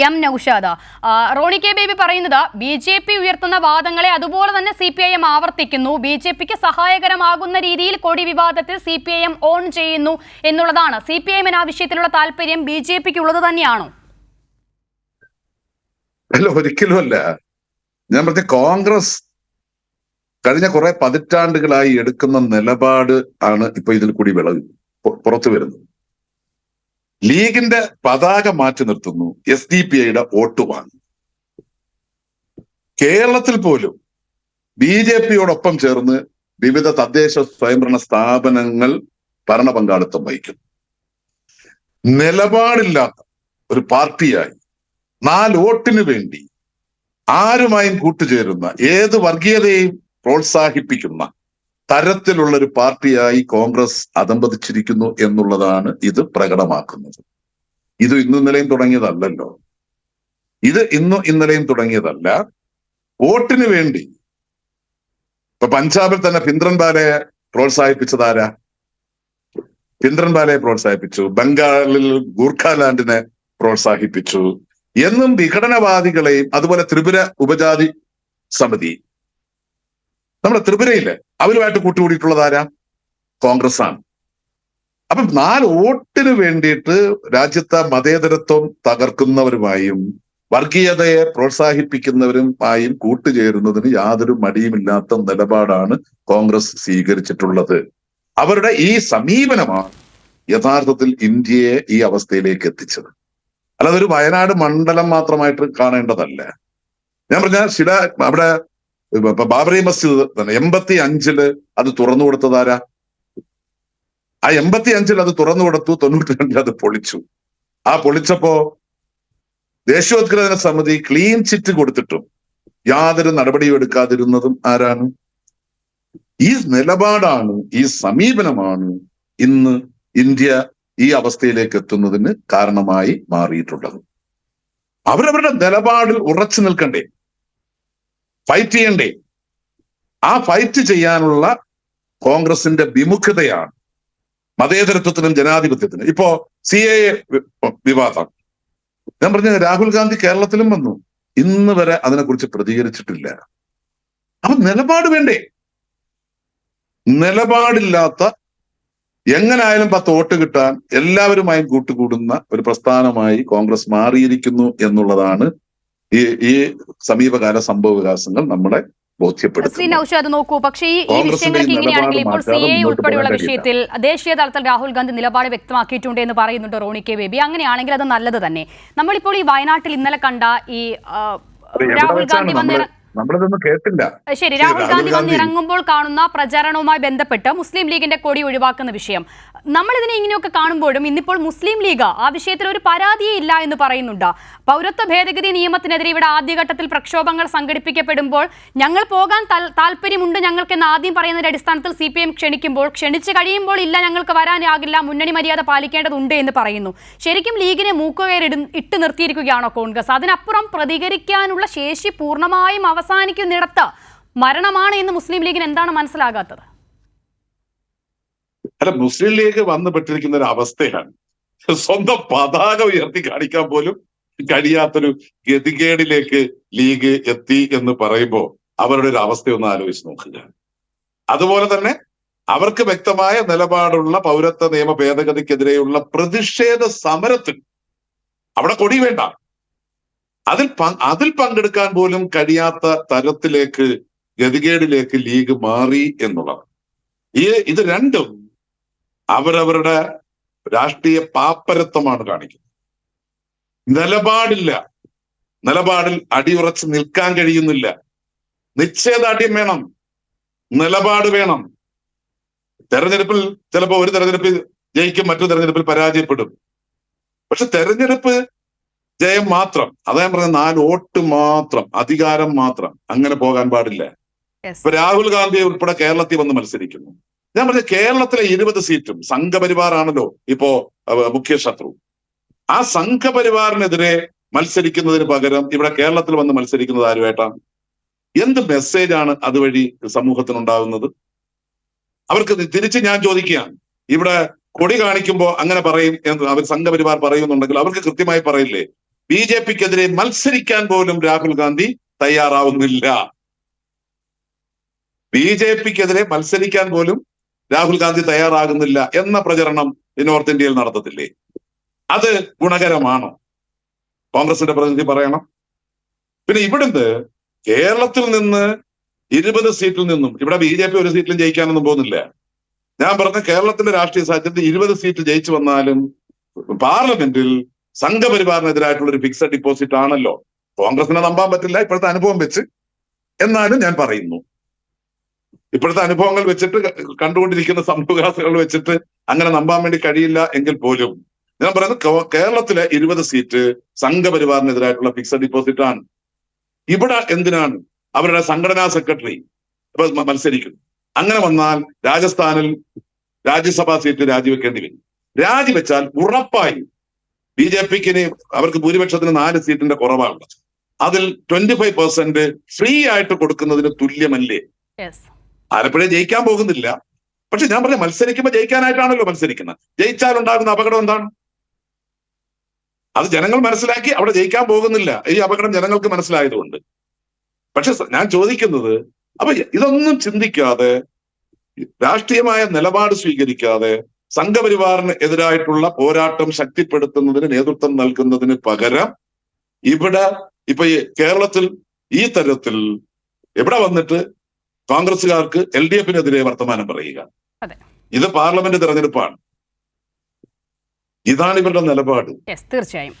M Noushad, Roni K baby പറയുന്നത് BJP ഉയർത്തുന്ന വാദങ്ങളെ അതുപോലെ തന്നെ CPIM ആവർത്തിക്കുന്നു. BJPക്ക് സഹായകരമാകുന്ന രീതിയിൽ കൊടി വിവാദത്തിൽ CPIM ഓൺ ചെയ്യുന്നു എന്നുള്ളതാണ്. CPIM ആ വിഷയത്തിലുള്ള താല്പര്യം BJPക്ക് ഉള്ളത് തന്നെയാണോ? അല്ല, ഒരിക്കലുമല്ല. ഞാൻ പറഞ്ഞ കോൺഗ്രസ് കഴിഞ്ഞ കുറെ പതിറ്റാണ്ടുകളായി എടുക്കുന്ന നിലപാട് ആണ് ഇപ്പൊ ഇതിൽ കൂടി പുറത്തു വരുന്നത്. ലീഗിന്റെ പതാക മാറ്റി നിർത്തുന്നു, SDPIയുടെ വോട്ട് വാങ്ങും. കേരളത്തിൽ പോലും BJPയോടൊപ്പം ചേർന്ന് വിവിധ തദ്ദേശ സ്വയംഭരണ സ്ഥാപനങ്ങൾ ഭരണ പങ്കാളിത്തം വഹിക്കുന്നു. നിലപാടില്ലാത്ത ഒരു പാർട്ടിയായി 4 വോട്ടിന് വേണ്ടി ആരുമായും കൂട്ടുചേരുന്ന, ഏത് വർഗീയതയെയും പ്രോത്സാഹിപ്പിക്കുന്ന തരത്തിലുള്ള ഒരു പാർട്ടിയായി കോൺഗ്രസ് അധംപതിച്ചിരിക്കുന്നു എന്നുള്ളതാണ് ഇത് പ്രകടമാക്കുന്നത്. ഇത് ഇന്നും ഇന്നലെയും തുടങ്ങിയതല്ലല്ലോ. ഇത് ഇന്നും ഇന്നലെയും തുടങ്ങിയതല്ല. വോട്ടിന് വേണ്ടി ഇപ്പൊ പഞ്ചാബിൽ തന്നെ ഭിന്ദ്രൻവാലയെ പ്രോത്സാഹിപ്പിച്ചതാരാ? ഭിന്ദ്രൻവാലയെ പ്രോത്സാഹിപ്പിച്ചു. ബംഗാളിൽ ഗൂർഖാലാൻഡിനെ പ്രോത്സാഹിപ്പിച്ചു. എന്നും വിഘടനവാദികളെയും, അതുപോലെ ത്രിപുര ഉപജാതി സമിതി, നമ്മുടെ ത്രിപുരയില് അവരുമായിട്ട് കൂട്ടുകൂടിയിട്ടുള്ളതാരാ? കോൺഗ്രസ് ആണ്. അപ്പം 4 വോട്ടിന് വേണ്ടിയിട്ട് രാജ്യത്തെ മതേതരത്വം തകർക്കുന്നവരുമായും വർഗീയതയെ പ്രോത്സാഹിപ്പിക്കുന്നവരുമായും കൂട്ടുചേരുന്നതിന് യാതൊരു മടിയുമില്ലാത്ത നിലപാടാണ് കോൺഗ്രസ് സ്വീകരിച്ചിട്ടുള്ളത്. അവരുടെ ഈ സമീപനമാണ് യഥാർത്ഥത്തിൽ ഇന്ത്യയെ ഈ അവസ്ഥയിലേക്ക് എത്തിച്ചത്. അല്ലാതെ ഒരു വയനാട് മണ്ഡലം മാത്രമായിട്ട് കാണേണ്ടതല്ല. ഞാൻ പറഞ്ഞ അവിടെ ബാബറി മസ്ജിദ് തന്നെ 85 അത് തുറന്നു കൊടുത്തതാരാ? ആ 85 അത് തുറന്നു കൊടുത്തു, 92 അത് പൊളിച്ചു. ആ പൊളിച്ചപ്പോ ദേശീയോദ്ഗ്രഥന സമിതി ക്ലീൻ ചിറ്റ് കൊടുത്തിട്ടും യാതൊരു നടപടിയും എടുക്കാതിരുന്നതും ആരാണ്? ഈ നിലപാടാണ്, ഈ സമീപനമാണ് ഇന്ന് ഇന്ത്യ ഈ അവസ്ഥയിലേക്ക് എത്തുന്നതിന് കാരണമായി മാറിയിട്ടുള്ളത്. അവരവരുടെ നിലപാടിൽ ഉറച്ചു നിൽക്കണ്ടേ? ഫൈറ്റ് ചെയ്യണ്ടേ? ആ ഫൈറ്റ് ചെയ്യാനുള്ള കോൺഗ്രസിന്റെ വിമുഖതയാണ് മതേതരത്വത്തിനും ജനാധിപത്യത്തിനും. ഇപ്പോ CAA വിവാദം, ഞാൻ പറഞ്ഞ രാഹുൽ ഗാന്ധി കേരളത്തിലും വന്നു, ഇന്ന് വരെ അതിനെക്കുറിച്ച് പ്രതികരിച്ചിട്ടില്ല. അപ്പൊ നിലപാട് വേണ്ടേ? നിലപാടില്ലാത്ത, എങ്ങനായാലും 10 വോട്ട് കിട്ടാൻ എല്ലാവരുമായും കൂട്ടുകൂടുന്ന ഒരു പ്രസ്ഥാനമായി കോൺഗ്രസ് മാറിയിരിക്കുന്നു എന്നുള്ളതാണ് ഈ സമീപകാല സംഭവ വികാസങ്ങൾ നമ്മളെ ബോധ്യപ്പെടുത്തുന്നത്. നോക്കൂ, പക്ഷേ ഈ വിഷയങ്ങൾക്ക് ഇങ്ങനെയാണെങ്കിൽ ഇപ്പോൾ CAA ഉൾപ്പെടെയുള്ള വിഷയത്തിൽ ദേശീയ തലത്തിൽ രാഹുൽ ഗാന്ധി നിലപാട് വ്യക്തമാക്കിയിട്ടുണ്ട് എന്ന് പറയുന്നുണ്ട് റോണി കെ ബേബി. അങ്ങനെയാണെങ്കിൽ അത് നല്ലത് തന്നെ. നമ്മളിപ്പോൾ ഈ വയനാട്ടിൽ ഇന്നലെ കണ്ട ഈ രാഹുൽ ഗാന്ധി നമ്മളതൊന്നും കേട്ടില്ല. ശരി, രാഹുൽ ഗാന്ധി വന്നിറങ്ങുമ്പോൾ കാണുന്ന പ്രചാരണവുമായി ബന്ധപ്പെട്ട് മുസ്ലിം ലീഗിന്റെ കൊടി ഒഴിവാക്കുന്ന വിഷയം, നമ്മളിതിനെ ഇങ്ങനെയൊക്കെ കാണുമ്പോഴും ഇന്നിപ്പോൾ മുസ്ലിം ലീഗ് ആ വിഷയത്തിൽ ഒരു പരാതിയേ ഇല്ല എന്ന് പറയുന്നുണ്ട്. പൗരത്വ ഭേദഗതി നിയമത്തിനെതിരെ ഇവിടെ ആദ്യഘട്ടത്തിൽ പ്രക്ഷോഭങ്ങൾ സംഘടിപ്പിക്കപ്പെടുമ്പോൾ ഞങ്ങൾ പോകാൻ താല്പര്യമുണ്ട് ഞങ്ങൾക്കെന്ന് ആദ്യം പറയുന്നതിന്റെ അടിസ്ഥാനത്തിൽ CPIM ക്ഷണിക്കുമ്പോൾ, ക്ഷണിച്ചു കഴിയുമ്പോൾ ഇല്ല ഞങ്ങൾക്ക് വരാനാകില്ല, മുന്നണി മര്യാദ പാലിക്കേണ്ടതുണ്ട് എന്ന് പറയുന്നു. ശരിക്കും ലീഗിനെ മൂക്കുകയറിട്ട് നിർത്തിയിരിക്കുകയാണോ കോൺഗ്രസ്? അതിനപ്പുറം പ്രതികരിക്കാനുള്ള ശേഷി പൂർണ്ണമായും അവസാനിക്കുന്നിടത്ത് മരണമാണ് എന്ന് മുസ്ലിം ലീഗിന് എന്താണ് മനസ്സിലാകാത്തത്? അല്ല, മുസ്ലിം ലീഗ് വന്നു പെട്ടിരിക്കുന്ന ഒരു അവസ്ഥയാണ്. സ്വന്തം പതാക ഉയർത്തി കാണിക്കാൻ പോലും കഴിയാത്തൊരു ഗതികേടിലേക്ക് ലീഗ് എത്തി എന്ന് പറയുമ്പോൾ അവരുടെ ഒരു അവസ്ഥയൊന്ന് ആലോചിച്ച് നോക്കുക. അതുപോലെ തന്നെ അവർക്ക് വ്യക്തമായ നിലപാടുള്ള പൗരത്വ നിയമ ഭേദഗതിക്കെതിരെയുള്ള പ്രതിഷേധ സമരത്തിൽ അവിടെ കൊടി വേണ്ട, അതിൽ പങ്കെടുക്കാൻ പോലും കഴിയാത്ത തരത്തിലേക്ക്, ഗതികേടിലേക്ക് ലീഗ് മാറി എന്നുള്ളത്. ഇത് രണ്ടും അവരവരുടെ രാഷ്ട്രീയ പാപ്പരത്വമാണ് കാണിക്കുന്നത്. നിലപാടില്ല, നിലപാടിൽ അടിയുറച്ച് നിൽക്കാൻ കഴിയുന്നില്ല. നിശ്ചയദാർഢ്യം വേണം, നിലപാട് വേണം. തെരഞ്ഞെടുപ്പിൽ ചിലപ്പോൾ ഒരു തെരഞ്ഞെടുപ്പിൽ ജയിക്കും, മറ്റൊരു തെരഞ്ഞെടുപ്പിൽ പരാജയപ്പെടും. പക്ഷെ തെരഞ്ഞെടുപ്പ് ജയം മാത്രം, അതാ ഞാൻ പറഞ്ഞ 4 വോട്ട് മാത്രം, അധികാരം മാത്രം, അങ്ങനെ പോകാൻ പാടില്ല. ഇപ്പൊ രാഹുൽ ഗാന്ധി ഉൾപ്പെടെ കേരളത്തിൽ വന്ന് മത്സരിക്കുന്നു. ഞാൻ പറഞ്ഞ കേരളത്തിലെ 20 സീറ്റും സംഘപരിവാറാണല്ലോ ഇപ്പോ മുഖ്യ ശത്രു. ആ സംഘപരിവാറിനെതിരെ മത്സരിക്കുന്നതിന് പകരം ഇവിടെ കേരളത്തിൽ വന്ന് മത്സരിക്കുന്നത് ആരുമായിട്ടാണ്? എന്ത് മെസ്സേജാണ് അതുവഴി സമൂഹത്തിനുണ്ടാകുന്നത്? അവർക്ക് തിരിച്ച് ഞാൻ ചോദിക്കുകയാണ്, ഇവിടെ കൊടി കാണിക്കുമ്പോൾ അങ്ങനെ പറയും എന്ന് അവർ സംഘപരിവാർ പറയുന്നുണ്ടെങ്കിൽ അവർക്ക് കൃത്യമായി പറയില്ലേ, BJP-ക്കെതിരെ മത്സരിക്കാൻ പോലും രാഹുൽ ഗാന്ധി തയ്യാറാവുന്നില്ല. BJP-ക്കെതിരെ മത്സരിക്കാൻ പോലും രാഹുൽ ഗാന്ധി തയ്യാറാകുന്നില്ല എന്ന പ്രചരണം നോർത്ത് ഇന്ത്യയിൽ നടത്തത്തില്ലേ? അത് ഗുണകരമാണോ? കോൺഗ്രസിന്റെ പ്രതിനിധി പറയണം. പിന്നെ ഇവിടുന്ന് കേരളത്തിൽ നിന്ന് 20 സീറ്റിൽ നിന്നും ഇവിടെ BJP ഒരു സീറ്റിലും ജയിക്കാനൊന്നും പോകുന്നില്ല. ഞാൻ പറഞ്ഞ കേരളത്തിന്റെ രാഷ്ട്രീയ സാഹചര്യത്തിൽ 20 സീറ്റ് ജയിച്ചു വന്നാലും പാർലമെന്റിൽ സംഘപരിവാറിനെതിരായിട്ടുള്ള ഒരു ഫിക്സഡ് ഡിപ്പോസിറ്റ് ആണല്ലോ. കോൺഗ്രസിനെ നമ്പാൻ പറ്റില്ല ഇപ്പോഴത്തെ അനുഭവം വെച്ച്. എന്നാലും ഞാൻ പറയുന്നു, ഇപ്പോഴത്തെ അനുഭവങ്ങൾ വെച്ചിട്ട്, കണ്ടുകൊണ്ടിരിക്കുന്ന സംഭവവികാസങ്ങൾ വെച്ചിട്ട് അങ്ങനെ നമ്പാൻ വേണ്ടി കഴിയില്ല എങ്കിൽ പോലും ഞാൻ പറയുന്നത് കേരളത്തിലെ 20 സീറ്റ് സംഘപരിവാറിനെതിരായിട്ടുള്ള ഫിക്സഡ് ഡിപ്പോസിറ്റ് ആണ്. ഇവിടെ എന്തിനാണ് അവരുടെ സംഘടനാ സെക്രട്ടറി മത്സരിക്കുന്നത്? അങ്ങനെ വന്നാൽ രാജസ്ഥാനിൽ രാജ്യസഭാ സീറ്റ് രാജിവെക്കേണ്ടി വരും. രാജിവെച്ചാൽ ഉറപ്പായി BJP-ക്ക് അവർക്ക് ഭൂരിപക്ഷത്തിന് 4 സീറ്റിന്റെ കുറവാണ്. അതിൽ 25% ഫ്രീ ആയിട്ട് കൊടുക്കുന്നതിന് തുല്യമല്ലേ? ആലപ്പുഴ ജയിക്കാൻ പോകുന്നില്ല, പക്ഷെ ഞാൻ പറഞ്ഞ മത്സരിക്കുമ്പോൾ ജയിക്കാനായിട്ടാണല്ലോ മത്സരിക്കുന്നത്. ജയിച്ചാൽ ഉണ്ടാകുന്ന അപകടം എന്താണ്? അത് ജനങ്ങൾ മനസ്സിലാക്കി അവിടെ ജയിക്കാൻ പോകുന്നില്ല. ഈ അപകടം ജനങ്ങൾക്ക് മനസ്സിലായതുകൊണ്ട്. പക്ഷെ ഞാൻ ചോദിക്കുന്നത്, അപ്പൊ ഇതൊന്നും ചിന്തിക്കാതെ, രാഷ്ട്രീയമായ നിലപാട് സ്വീകരിക്കാതെ, സംഘപരിവാറിന് എതിരായിട്ടുള്ള പോരാട്ടം ശക്തിപ്പെടുത്തുന്നതിന് നേതൃത്വം നൽകുന്നതിന് പകരം ഇവിടെ ഇപ്പൊ ഈ കേരളത്തിൽ ഈ തരത്തിൽ ഇവിടെ വന്നിട്ട് കോൺഗ്രസുകാർക്ക് LDF-നെതിരെ വർത്തമാനം പറയുക. ഇത് പാർലമെന്റ് തെരഞ്ഞെടുപ്പാണ്. ഇതാണ് ഇവരുടെ നിലപാട്. തീർച്ചയായും.